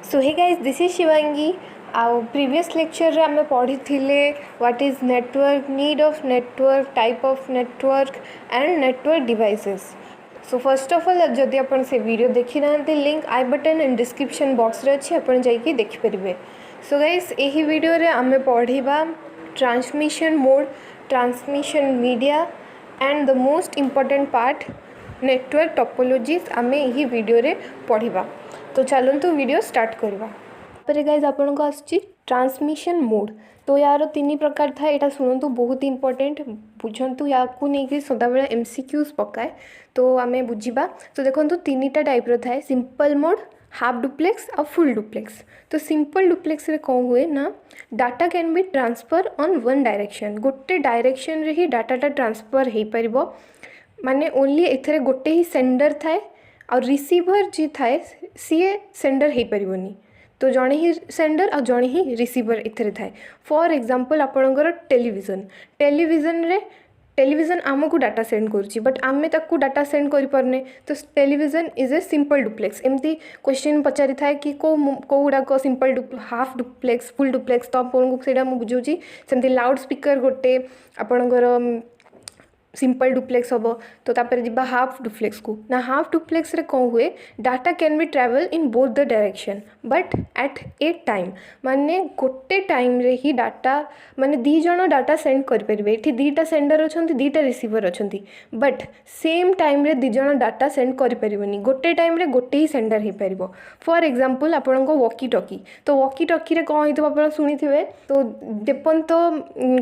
So hey guys this is Shivangi आउ previous lecture रे आमे पढ़ी थिले what is network need of network type of network and network devices. So first of all जदि आपण से वीडियो देखि ना link I button and description box रे अछि आपण जाई देखि परिबे। सो गाइस एही वीडियो रे आमे पढ़िबा transmission mode transmission media and the most important part network topologies आमे एही वीडियो रे पढ़िबा। तो चलतु वीडियो स्टार्ट करवा पर गाइज आपण को आसची ट्रांसमिशन मोड। तो यार तीन प्रकार था यहाँ शुणु बहुत इंपोर्टेंट बुझंतु या नहीं सदा बेला एमसीक्यूज पकाए तो आम बुझा। तो देखो तीन टा टाइप थाए सिंपल मोड हाफ डुप्लेक्स और फुल डुप्लेक्स। तो सिंपल डुप्लेक्स रे कौन हुए ना data can be transfer on one direction गोटे डायरेक्शन रे ही डाटाटा ट्रांसफर हो पार माने ओनली एथरे गोटे ही सेंडर थाए और रिसीवर जी थाए सीए सेंडर हो पारनी। तो जड़े ही सेंडर और जड़े ही रिसीवर इथे थाए। फॉर एग्जांपल आपणकर टेलीविजन रे टेलीविजन आमको डाटा सेंड करुच्ची बट आमे ताकू डाटा सेंड करि परने। तो television is a simple duplex. एमती क्वेश्चन पचारि थाए कि को गुड़ाक simple half duplex full duplex. तो आपको से बुझाऊँगी सेमती लाउड स्पीकर गोटे आपणकर सिंपल डुप्लेक्स हम। तो तापर जी हाफ डुप्लेक्स को ना हाफ डुप्लेक्स रे कौन हुए data can be travel in both the direction but at A time माने गोटे टाइम रे ही डाटा माने दी जण डाटा सेंड कर परिबे। एठी दीटा सेंडर अछंती दीटा रिसीवर अछंती बट सेम टाइम रे दी जण डाटा सेंड कर परिबनी गोटे टाइम रे गोटे ही सेंडर हे परिबो। फॉर एग्जांपल आपण को वॉकी टॉकी। तो वॉकी टॉकी रे कौन हितो आपण सुनिथिबे। तो देपन तो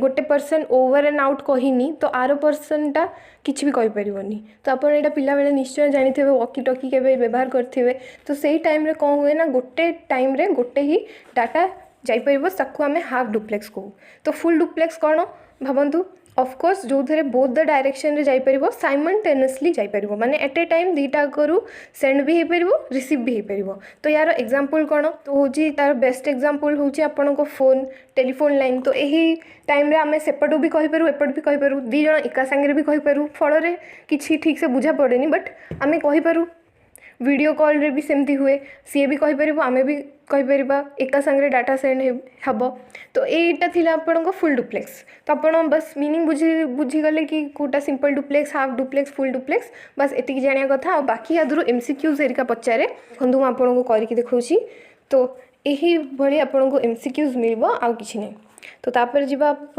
गोटे पर्सन ओवर एंड आउट कहिनी तो आरो पर्सन टा किसी भी कहि परिबनी। तो आप यहाँ पिला बेले निश्चय जानी वॉकी टॉकी के व्यवहार करते। तो सही टाइम रे कौन हुए ना गोटे टाइम रे गोटे ही डाटा जापर ताकू आम हाफ डुप्लेक्स कहू। तो फुल डुप्लेक्स कौन भावतु ऑफकोर्स जो थे बोथ द डायरेक्शन रे जापर साइमल्टेनियसली जापर माने एट ए टाइम दीटा करू सेंड भी हो पार रिसीव भी हो पार। तो यार एग्जांपल कौन तो हूँ तार बेस्ट एग्जांपल हूँ आपण को फोन टेलीफोन लाइन। तो यही टाइम रे आम सेपटू भी कहीपर एपट भी कहीपर दी जन एका सांगे भी कहीपर फल किसी ठीक से बुझा पड़ेनी बट आम कहीपर। वीडियो कॉल रे भी सेमती हुए सी भी कहीपर आम भी कहीपर एका सांगे डाटा सेंड हम। तो यहीटा थिला आपन फुल डुप्लेक्स। तो आपन बस मीनिंग बुझीगले कि कोटा simple duplex half duplex full duplex बस एतिक जानिया कथा। और बाकी आदरू एमसीक्यूज हेरिका पचारे देखो मुझे आपको करके देखा। तो यही भाई आपन को एमसीक्यूज मिल आउ कि नहीं। तो तापर जी आप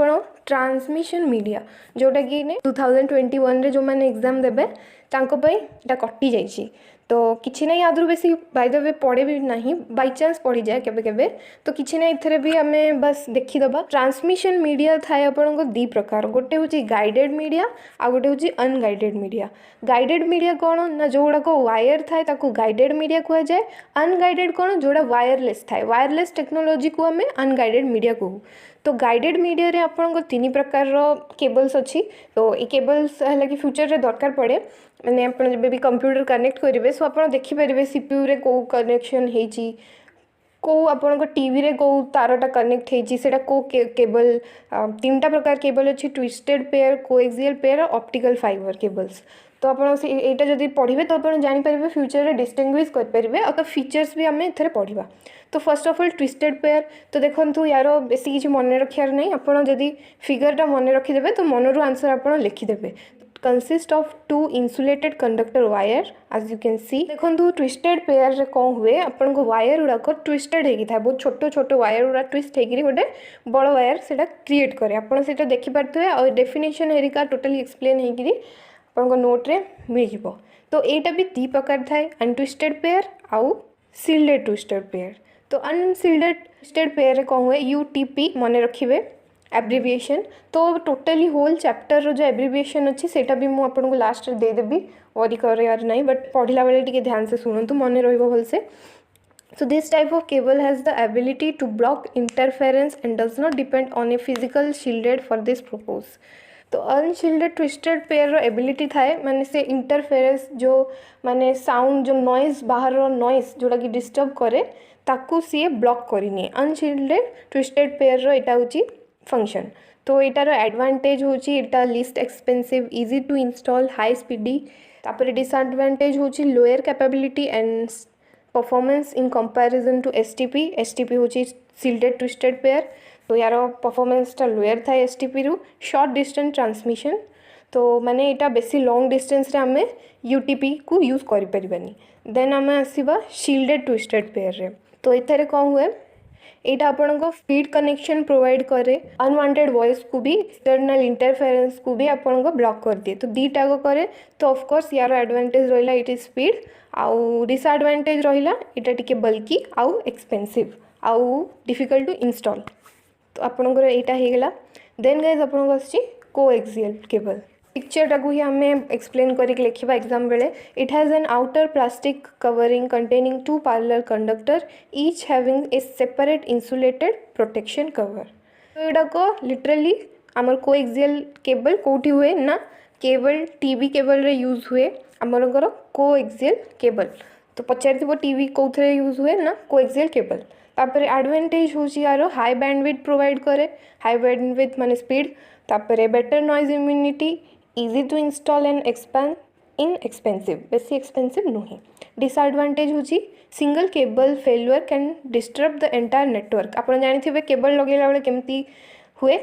ट्रांसमिशन मीडिया जोटा कि 2021 रे जो मैंने एग्जाम देबे तांको पई एटा कटि जाइछि। तो किसी ना आदरू बेसी बाय द वे पढ़े भी ना बाई चान्स पढ़ी जाए केबे केबे। तो किसी ना इथरे भी आम बस देखीदबा ट्रांसमिशन मीडिया थाए आपन को दी प्रकार गोटे हूँ गाइडेड मीडिया आ गोटे हूँ अनगाइडेड मीडिया। गाइडेड मीडिया कौन ना जो गुड़ाक वायर थाए ताकू गाइडेड मीडिया कह जाए। अनगाइडेड कौन जोड़ा वायरलेस थाए वायरलेस टेक्नोलोजी को आम अनगाइडेड मीडिया कहू। तो गाइडेड मीडिया रे आपन तीन प्रकार केबल्स अच्छी। तो ये केबल्स है कि फ्यूचर रे दरकार पड़े मैंने आप जब भी कंप्यूटर कनेक्ट करेंगे सो आप देखिपारे सीपीयू रे को कनेक्शन होती को आपण टीवी रे को तारटा कनेक्ट होता को केबल तीन टा प्रकार केबल अच्छी ट्विस्टेड पेयर कोएक्सियल पेयर और ऑप्टिकल फाइबर केबल्स। तो आप यहाँ जब पढ़े तो आप जापर फ्यूचर रे डिस्टिंग्विश करेंगे और तो फीचर्स भी आम एथे पढ़ा। तो first of all twisted pair. तो देखो यार बेसी किसी मन रखार नहीं आपड़ जदि फिगरटा मन रखिदे तो मनरू आंसर आप लिखिदेवे। Consist of two insulated conductor wire as you can see. देखो ट्विस्टेड पेयर रे कौन हुए आपन को वायर गुड़ाक ट्विस्टेड होगी था बहुत छोट छोट वायर गुड़ा ट्विस्ट होगी गोटे बड़ वायर से क्रिएट करे आपड़ से देखिपारे और डेफिनेशन हेरिका टोटली एक्सप्लेन होगी आपन नोट रे मिल। तो यहाँ भी दी प्रकार थाए अनट्विस्टेड पेयर आउ सिल्डेड ट्विस्टेड पेयर। तो अनसिल्डेड ट्विस्टेड पेयर रे कौन हुए यूटीपी मन रखिए एब्रिविएशन। तो टोटली होल चैप्टर जो एब्रिविएशन अच्छी सेटा भी मुझे आपको लास्ट रे देदेवी वरी करार नहीं बट पढ़ला बेले टिके ध्यान से शुणु मन रहिबो भलसे। So this type of cable has the ability to block interference and does not depend on a physical shielded for this purpose। तो अनशिल्डेड ट्विस्टेड पेयर रो एबिलिटी थाए माने से इंटरफेरेंस जो माने साउंड जो नॉइज बाहर नॉइज जोटा कि डिस्टर्ब करे ताकू सी ब्लॉक करनी। अनशिल्डेड ट्विस्टेड पेयर रो एटा होची फंक्शन। तो एटार एडवांटेज होची एटा least expensive easy to install high speedy. तापर डिसएडवांटेज होची lower capability and performance in comparison to STP हूँ सील्डेड ट्विस्टेड पेयर तो यार परफॉर्मेंसटा लोयर था एसटीपी रु शॉर्ट डिस्टेंस ट्रांसमिशन तो माने यहाँ बेसी लॉन्ग डिस्टेंस रे आम यूटीपी को यूज करें देन आम आसवा शील्डेड ट्विस्टेड पेयर रे तो ये कौन हुए यहाँ आपण स्पीड कनेक्शन प्रोवाइड करे अनवांटेड वॉइस को भी एक्सटर्नल इंटरफेरेंस को भी आपण ब्लॉक कर दिए तो दीटा को करे तो ऑफकोर्स यार एडवांटेज रहा इट इज स्पीड आउ डिसएडवांटेज रहा यहाँ टिके बल्कि आउ एक्सपेंसिव आउ डिफिकल्ट टू इंस्टॉल तो आपणकर यहाँ होगला देन गाइज आपको आसी कोएक्सियल केबल पिक्चरटा को ही आम एक्सप्लेन करके लिखा एग्जाम बेले it has an outer plastic covering containing 2 parallel conductor each having a separate insulated protection cover तो यहाँ लिटरली आमर कोएक्सियल केबल कौटी हुए ना केवल टीवी केबल रे यूज हुए आमर कोएक्सियल केबल तो पचार टीवी कौन यूज हुए ना कोएक्सियल केबल तापर एडवांटेज हूँ यार हाई बैंडविड्थ प्रोवाइड करे हाई बैंडविड्थ माने स्पीड तापर better noise immunity easy to install and expand inexpensive बेसी एक्सपेंसिव नुहे डिसएडवांटेज हूँ single cable failure can disturb the entire network आप जानी केबल लगेला बेले केमती हुए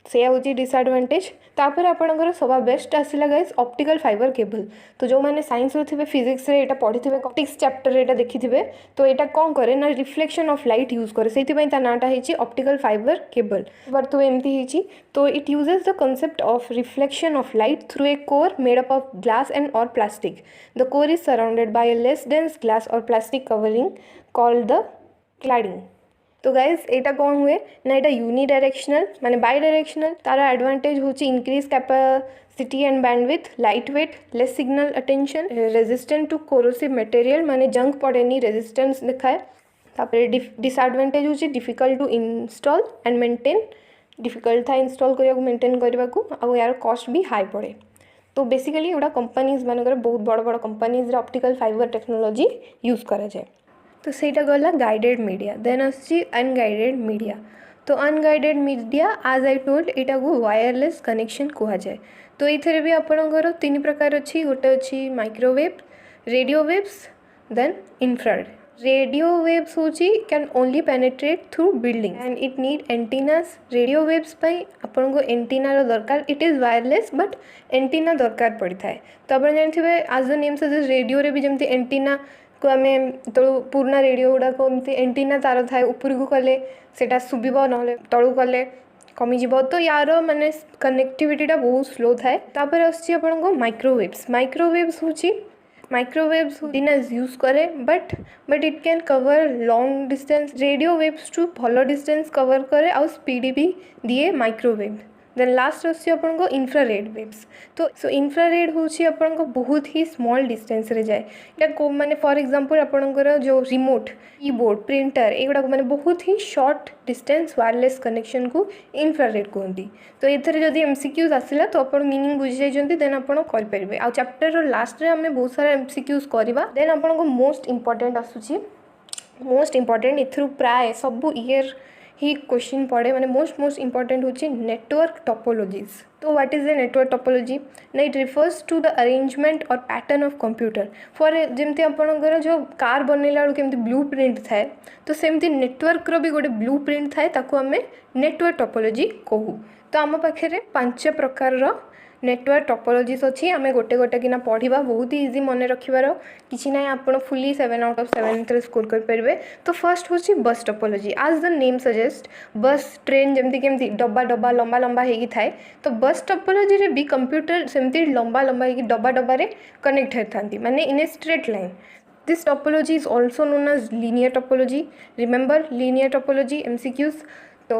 से हूँ डिसएडवांटेज तापर आपणकर सभा बेस्ट आसला गाइस ऑप्टिकल फाइबर केबल तो जो मैंने साइंस थे फिजिक्स रे यहाँ पढ़ी थे ऑप्टिक्स चैप्टर रे देखी थे तो यहाँ कौन करे ना रिफ्लेक्शन ऑफ लाइट यूज करे से नाटा है ऑप्टिकल फाइबर केबल बट तो एमती तो it uses the concept of reflection of light through a core made up of glass and or plastic the core is surrounded by a less dense glass or plastic covering called the cladding तो guys यहाँ कौन हुए ना यहाँ unidirectional माने bidirectional तार advantage हूँ increase capacity and bandwidth light weight less signal attenuation resistant to corrosive material माने जंग पड़ेनी रेजिस्टेंस दिखाए तापर डिसएडवांटेज हूँ difficult to install and maintain difficult था इंस्टॉल करने को मेंटेन करने को यार कॉस्ट भी हाई पड़े तो बेसिकली एटा कंपनीज मानकर बहुत बड़ बड़ companies optical fibre technology use करा जाए तो सहीटा गला गाइडेड मीडिया देन आसी अनगाइडेड मीडिया तो अनगाइडेड मीडिया आज आई टोल्ड यहाँ को वायरलेस कनेक्शन कहुए तो ये भी आपंकर 3 प्रकार अच्छी गोटे अच्छी microwave radio waves then infrared radio waves हूँ can only penetrate through building and it need antennas radio waves आपन को एंटीनार दरकार it is wireless but antenna दरकार पड़ता है तो आप जानते आज द नेम सजेस्ट रेडियो रे भी जमती एंटीना को आम तो पुराना रेडियो गुड़ाक एमती एंटीना तार थाए उपरकू कले सेटा शुभ ना तलू कले कमिज तो यार माने कनेक्टिविटीटा बहुत स्लो थाए तापर आसी आपको माइक्रोवेव्स हूँ माइक्रोवेव्स एंटीनाज यूज करे but it can cover long distance radio waves टू भल डिस्टेंस कवर करे आउ स्पीड भी दिए माइक्रोवेव देन लास्ट अच्छी आपको इन्फ्रारेड वेव्स तो सो इन्फ्रारेड हूँ आपको बहुत ही स्मॉल डिस्टेंस रे जाए यहाँ माने फॉर एग्जांपल आपंकर जो रिमोट कीबोर्ड प्रिंटर एगुड़ा माने बहुत ही शॉर्ट डिस्टेंस वायरलेस कनेक्शन को इन्फ्रारेड कहती तो ये जब एमसीक्यूज आसला तो आप मीनिंग बुझी जाइए देन आप करेंगे आ चैप्टर लास्ट रे आम बहुत सारा एमसीक्यूज करवा देन आपको मोस्ट इम्पोर्टेंट आसूची मोस्ट इम्पोर्टेंट इथु प्राय सब ईयर ही क्वेश्चन पड़े माने मोस्ट इम्पोर्टेंट होची नेटवर्क टोपोलॉजीज तो what is the network topology ना it refers to the arrangement or pattern of computer for जमती आपंकर जो कार बनैला बेलू केमती ब्लू प्रिंट थाए तो सेमती नेटवर्क रो भी गोटे ब्लू प्रिंट थाए ताको आमे नेटवर्क टोपोलॉजी कहू तो आम पाखे 5 प्रकार नेटवर्क टोपोलॉजीज अच्छी आम गोटे गोटे किना पढ़ा बहुत ही इजी मन रखार कि ना आप फुली 7 आउट ऑफ 7 स्कोर करेंगे तो फर्स्ट हूँ बस टोपोलॉजी आज the name suggest bus train जमती केमती डब्बा डब्बा लंबा लंबा होगी थाए तो बस टोपोलॉजी रे भी कंप्यूटर सेमती लंबा लंबा होगी डब्बा डब्बा रे कनेक्ट होता माने in a straight line this topology is also known as linear topology remember linear topology MCQs तो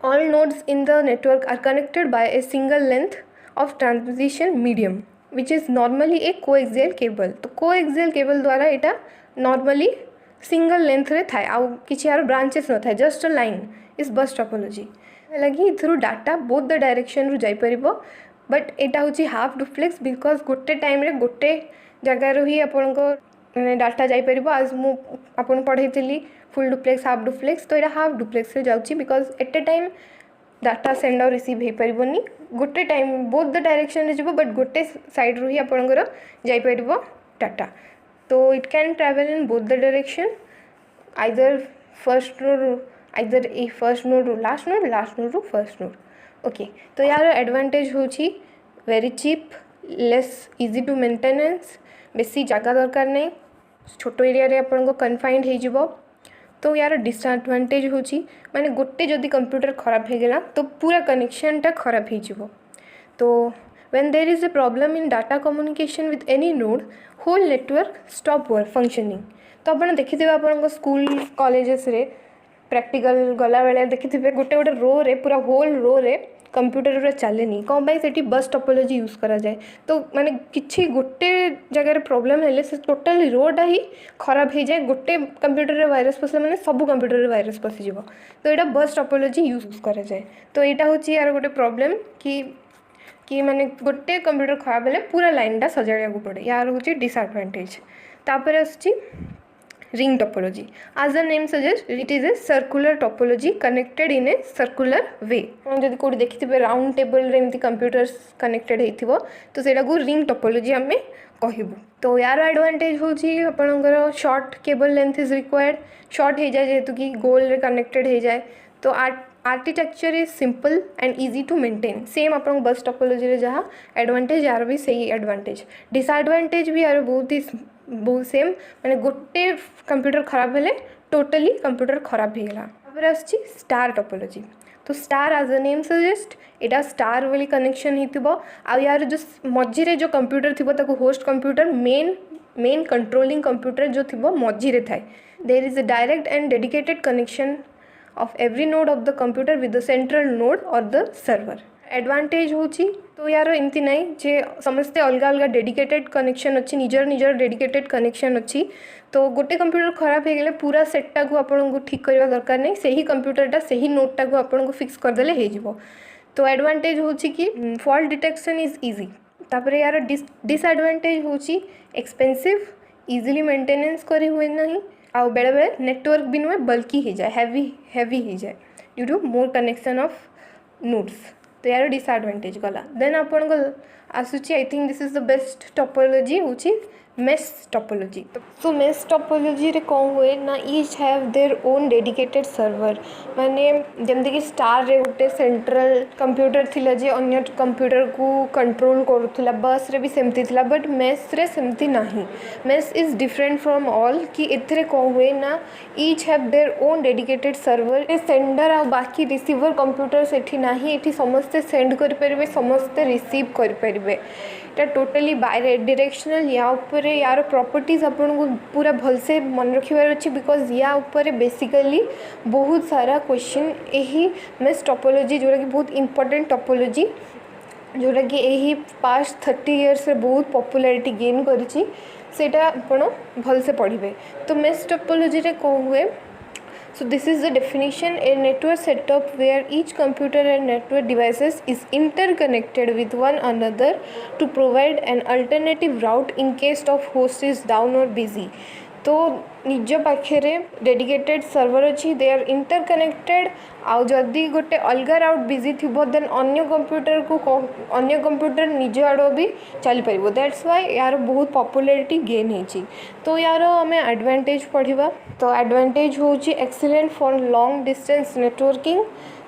all nodes in the network are connected by a single length of transmission medium which is normally a coaxial cable तो coaxial cable द्वारा यहाँ normally single length रे थाए आउ किसी यार branches न थाए just a line is bus topology लगी through data both the direction रु जाई परिबो बट यहाँ हूँ हाफ डुप्लेक्स बिकज गोटे टाइम रे गोटे जगार ही आपको डाटा जापर आज मुझे पढ़ाई फुल डुप्लेक्स हाफ डुप्लेक्स तो यहाँ हाफ डुप्लेक्स जाऊँगी because eight A time data send और रिसीव हो पारनी गोटे टाइम बोथ द डायरेक्शन रे जीवो बट गोटे साइड रू ही आपंकर जापर डाटा तो it can travel in both the direction, either first node either a first node रू लास्ट नोड रू फर्स्ट नोड। ओके, तो यार एडवांटेज होची very cheap, less easy to maintenance, बेसी जगह दरकार नहीं, छोट एरिया रे आपन को कन्फाइंड हो जिवो। तो यार डिसएडवांटेज होची माने गोटे जदि कंप्यूटर खराब हो गला तो पूरा कनेक्शनटा खराब हो जिवो। तो when there is a problem in data communication with any node, whole network stop work functioning। तो आप देखिए आप स्कूल कॉलेजेस रे प्रैक्टिकल गला बेले देखिए गोटे गोटे रो रे पूरा होल रो रे कंप्यूटर पूरा चलेनी कौन पाई सेठी बस टोपोलॉजी यूज करा जाए। तो माने किछि गोटे जगह प्रॉब्लम हेले से टोटल रोटा ही खराब हो जाए, गोटे कंप्यूटर रे वायरस पसले माने सब कंप्यूटर रे वायरस पसि जिवो। तो एटा बस टोपोलॉजी यूज करा जाए। तो एटा होची यार गोटे प्रॉब्लम कि माने गोटे कंप्यूटर खराब हेले पूरा लाइनटा सजाड़िया को पड़े, यार होची डिसएडवांटेज। तापर आछि ring topology. As the name suggest it is a circular topology connected in a circular way. जब कोई देखिए राउंड टेबल रे एमती कंप्यूटर्स कनेक्टेड होइथिबो तो सेटा को रिंग टोपोलॉजी आमे कहबू। तो यार एडवांटेज होची आपनकर short cable length is required, short हो जाए जेहेतु कि गोल रे कनेक्टेड हो जाए। तो architecture is simple and easy to maintain, same आप बस टोपोलॉजी रे जहाँ एडवांटेज यार भी सही एडवांटेज। डिसएडवांटेज भी यार बहुत सेम, माने गोटे कंप्यूटर खराब हेले टोटली कंप्यूटर खराब हो गला। तापर आछि स्टार टोपोलॉजी। तो star as a name suggest एटा स्टार वाली कनेक्शन हितिबो आ यार जो मझी रे जो कंप्यूटर थिबो ताको host computer main controlling computer जो थिबो मझी रे थाए। There is a direct and dedicated connection of every node of the computer with the central node or the server। Advantage होची तो यार एमती नहीं जे समस्ते अलग अलग डेडिकेटेड कनेक्शन अच्छी, निजर डेडिकेटेड कनेक्शन अच्छी। तो गोटे कंप्यूटर खराब हो गले पूरा सेटटा को आपन को ठीक करवा दरकार नहीं, सही कंप्यूटरटा सही नोडटा को आपन को फिक्स कर देले हो जिवो। तो एडवांटेज होची कि फॉल्ट डिटेक्शन इज इजी। तापर यार डिसएडवांटेज होची एक्सपेंसिव, इजीली मेंटेनेंस करी हुए नहीं, आ बेले बेले नेटवर्क भी नुहे बल्कि हो जाए, हैवी हो जाए due to more connection of nodes. तो यार डिसएडवांटेज गला। देन आपन को आसुची I think this is the best topology होची mesh topology. So mesh topology रे कौन हुए ना each have their own dedicated server, माने जमती कि स्टार रे गोटे सेंट्रल कंप्यूटर थिला जे अन्य कंप्यूटर को कंट्रोल करूला, बस रे भी सेमती थिला, बट मेश रे सेमती नहीं। Mesh is different from all कि एथरे कौन हुए ना each have their own dedicated server. A sender आ बाकी रिसीवर कंप्यूटर सेठी नहीं, एठी समस्ते सेंड करि परिबे, समस्ते रिसीव करि परिबे। এটা टोटली बाय डायरेक्शनल। या ऊपर यार प्रॉपर्टीज आपन को पूरा भलसे मन रखिबार अच्छी, बिकॉज या ऊपर बेसिकली बहुत सारा क्वेश्चन यही मेश टोपोलॉजी जोटा कि बहुत इंपोर्टेंट टोपोलॉजी जोटा कि यही पास्ट 30 इयर्स रे बहुत पॉपुलैरिटी गेन करिछि, सेटा आपण भलसे पढ़िबे। तो मेश टोपोलॉजी रे को हुए so this is the definition: a network setup where each computer and network devices is interconnected with one another to provide an alternative route in case of host is down or busy। तो निज पाखे dedicated server अच्छी, they are interconnected. आउ जदि गोटे अलग राउट busy थी then अन्य कंप्यूटर निज आड़ भी चली पार। दैट्स वाई यार बहुत पॉपुलैरिटी गेन होती। तो यार आम एडवांटेज पढ़ा। तो एडवांटेज हूँ excellent for long distance networking.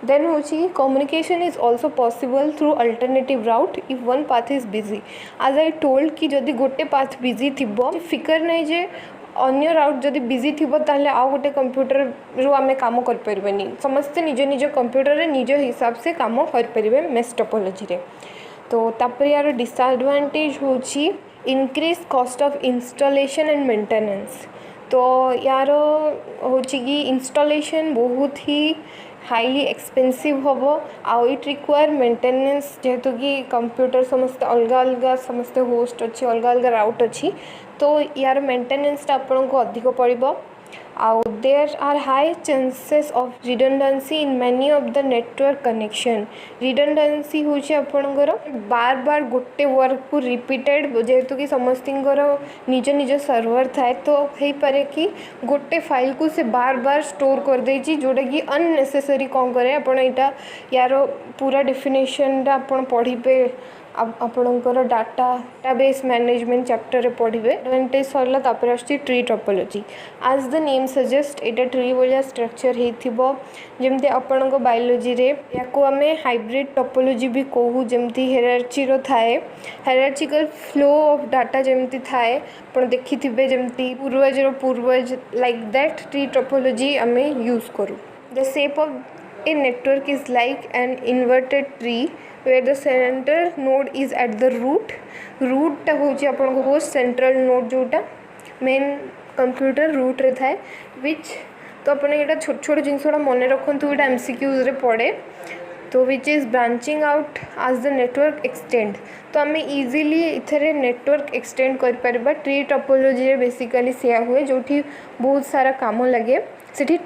Then हूँ communication is also possible through alternative route if one path is busy. आज आई टोल्ड कि जदि गोटे पाथ बिजी थी फिकर नहीं जे अन्य राउट जदि बिजी थी ताहले आउ गोटे कंप्यूटर रू आम काम करें, समस्ते निज निज कंप्यूटर रे निज हिसाब से काम करें मेश टोपोलॉजी रे। तो तापर यार डिसएडवांटेज होची increase cost of installation and maintenance. तो यार होची कि इंस्टॉलेशन बहुत ही हाईली एक्सपेंसिव हम आउ इट रिक्वायर मेंटेनेंस, जेहेतु कि कंप्यूटर समस्त अलग अलग समस्त होस्ट अच्छी अलग अलग राउट अच्छी। तो यार मेंटेनेंसटा आपन को अधिक पड़ो। आउ there are high chances of redundancy in many of the network connection. Redundancy हूँ आपणकर बार बार गोटे वर्क को रिपीटेड, जेहेतु कि समस्त निज निज सर्वर थाए तो हो पारे कि गोटे फाइल को से बार बार स्टोर कर देछि, जोटा कि अननेसेसरी कौन करे। आप यार पूरा डेफिनेशन आप पढ़े आपणकर डाटाबेस मैनेजमेंट चैप्टर पढ़े एडवांटेज सरला तापर आछी ट्री टोपोलॉजी आज the name suggest Etah tree भलिया structure हेथिबो जेमते आपणको biology रे याको आमे हाइब्रिड टोपोलॉजी भी कहू जेमती हायरार्ची रो थाए हायरार्चिकल फ्लो ऑफ डाटा जेमती थाए आपण देखिथिबे जेमती पूर्वज लाइक दैट ट्री टोपोलॉजी आमे यूज करू the shape of a network is like an inverted tree where the center node is at the root टा होची आपन को सेंट्रल नोड जोटा मेन कंप्यूटर रूट रे थाए विच तो अपन एटा छोट छोट जिनसोडा मने रखंतु एटा एमसीक्यूज रे पड़े तो विच इज ब्रांचिंग आउट आज द नेटवर्क एक्सटेंड तो आम इजिली इथरे नेटवर्क एक्सटेंड कर परबा ट्री टोपोलॉजी रे बेसिकली सेया हुए जोठी बहुत सारा काम लगे सेठी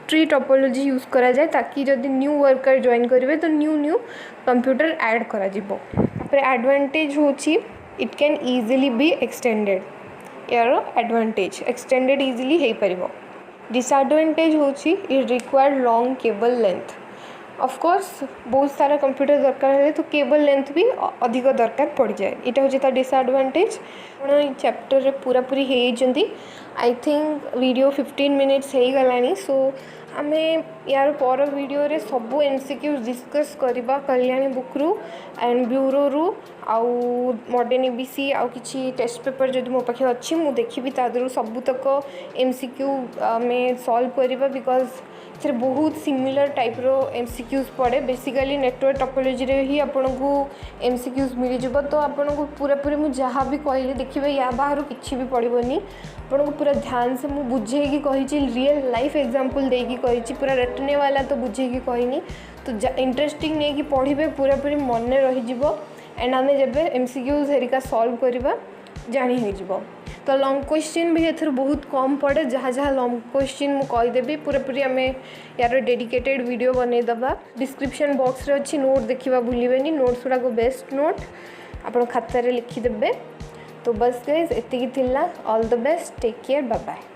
ट्री टोपोलॉजी यूज करा जाए ताकि जदि न्यू वर्कर जॉइन करेंगे तो न्यू कंप्यूटर ऐड करा जिवो तापर एडवांटेज होची it can easily be extended यार एडवांटेज एक्सटेंडेड इजिली हे परिबो डिसएडवांटेज होची it require long cable length of course बहुत सारा कंप्यूटर दरकार है तो केबल लेंथ भी अधिक दरकार पड़ जाए इटा होची ता डिसएडवांटेज आपण चैप्टर रे पूरा पूरी हे जंती आई थिंक वीडियो 15 मिनिट्स हो गलानी सो आमे यार पर वीडियो रे सबू एमसीक्यूज डिस्कस करबा कल्याणी बुक रु एंड ब्यूरो रु आउ मॉडर्न एबीसी आउ किछि टेस्ट पेपर जदि मो पाखे अछि मु देखिबी तादरु सबू तक एमसीक्यू में सॉल्व करबा बिकॉज से बहुत सिमिलर टाइप रो एमसीक्यूज पड़े बेसिकली नेटवर्क टोपोलॉजी रे ही आपन को एमसीक्यूज मिल जिवो तो आपन को पूरा पूरी मु जहाँ भी कहले देखिबे या बाहर किछि भी पड़िबोनी आपन को पूरा ध्यान से मु बुझे की कहिछि रियल लाइफ एग्जांपल दे की कहिछि पूरा रटने वाला तो बुझे की कहनी तो इंटरेस्टिंग नहीं कि पढ़िबे पूरा पूरी मन रही जिवो एंड आमे जबे एमसीक्यूज हेरिका सॉल्व करबा जानी हो जिवो तो लॉन्ग क्वेश्चन भी एथर बहुत कम पड़े जहाँ जहाँ लॉन्ग क्वेश्चन मु कहीदेवी पूरा पूरी आम यार डेडिकेटेड वीडियो बनई दबा डिस्क्रिप्शन बॉक्स रे अच्छी नोट देखा भूलें नोट्स गुड़ाक बेस्ट नोट आप खातार लिखिदेवे तो बस गाइज एतिकी थिला all the best take care bye bye.